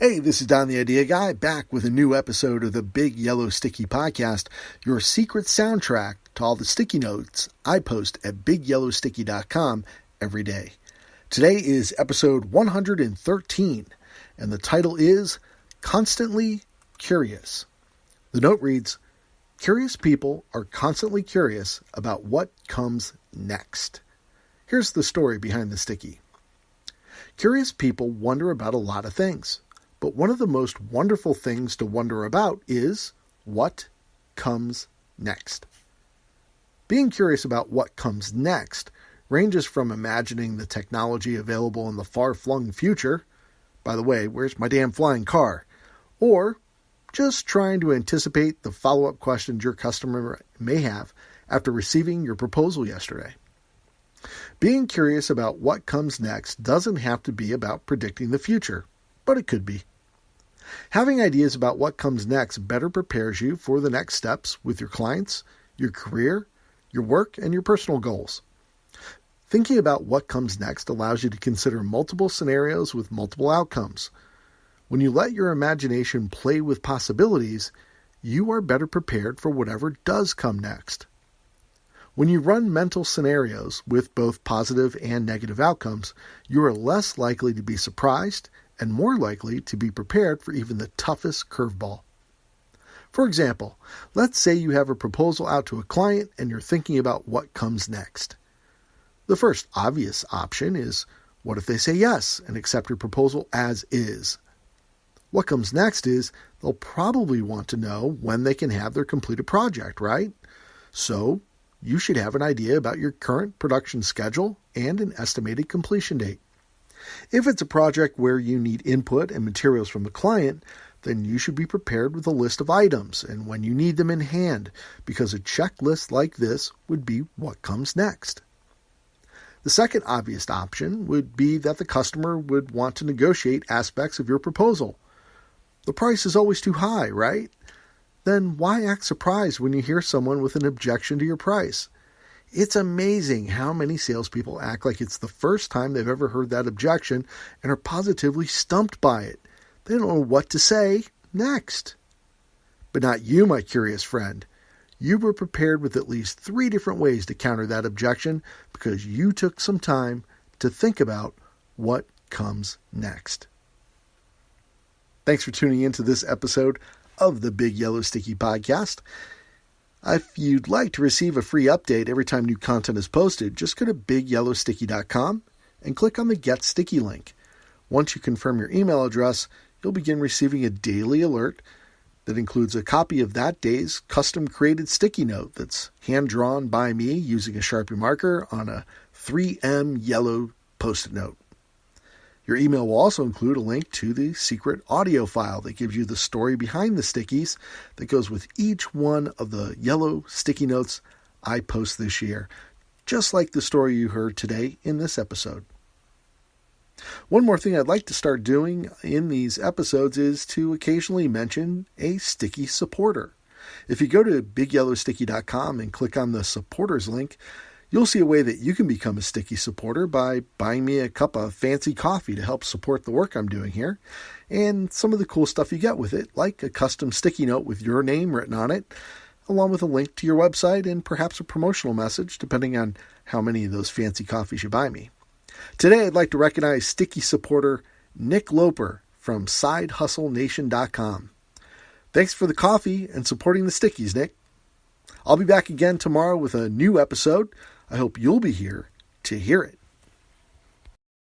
Hey, this is Don the Idea Guy, back with a new episode of the Big Yellow Sticky Podcast, your secret soundtrack to all the sticky notes I post at BigYellowSticky.com every day. Today is episode 113, and the title is Constantly Curious. The note reads, Curious people are constantly curious about what comes next. Here's the story behind the sticky. Curious people wonder about a lot of things. But one of the most wonderful things to wonder about is what comes next. Being curious about what comes next ranges from imagining the technology available in the far-flung future, by the way, where's my damn flying car, or just trying to anticipate the follow-up questions your customer may have after receiving your proposal yesterday. Being curious about what comes next doesn't have to be about predicting the future, but it could be. Having ideas about what comes next better prepares you for the next steps with your clients, your career, your work, and your personal goals. Thinking about what comes next allows you to consider multiple scenarios with multiple outcomes. When you let your imagination play with possibilities, you are better prepared for whatever does come next. When you run mental scenarios with both positive and negative outcomes, you are less likely to be surprised and more likely to be prepared for even the toughest curveball. For example, let's say you have a proposal out to a client and you're thinking about what comes next. The first obvious option is, what if they say yes and accept your proposal as is? What comes next is, they'll probably want to know when they can have their completed project, right? So, you should have an idea about your current production schedule and an estimated completion date. If it's a project where you need input and materials from the client, then you should be prepared with a list of items and when you need them in hand, because a checklist like this would be what comes next. The second obvious option would be that the customer would want to negotiate aspects of your proposal. The price is always too high, right? Then why act surprised when you hear someone with an objection to your price? It's amazing how many salespeople act like it's the first time they've ever heard that objection and are positively stumped by it. They don't know what to say next. But not you, my curious friend. You were prepared with at least 3 different ways to counter that objection because you took some time to think about what comes next. Thanks for tuning in to this episode of the Big Yellow Sticky Podcast. If you'd like to receive a free update every time new content is posted, just go to BigYellowSticky.com and click on the Get Sticky link. Once you confirm your email address, you'll begin receiving a daily alert that includes a copy of that day's custom-created sticky note that's hand-drawn by me using a Sharpie marker on a 3M yellow Post-it note. Your email will also include a link to the secret audio file that gives you the story behind the stickies that goes with each one of the yellow sticky notes I post this year, just like the story you heard today in this episode. One more thing I'd like to start doing in these episodes is to occasionally mention a sticky supporter. If you go to BigYellowSticky.com and click on the supporters link, you'll see a way that you can become a sticky supporter by buying me a cup of fancy coffee to help support the work I'm doing here, and some of the cool stuff you get with it, like a custom sticky note with your name written on it, along with a link to your website and perhaps a promotional message, depending on how many of those fancy coffees you buy me. Today, I'd like to recognize sticky supporter Nick Loper from SideHustleNation.com. Thanks for the coffee and supporting the stickies, Nick. I'll be back again tomorrow with a new episode. I hope you'll be here to hear it.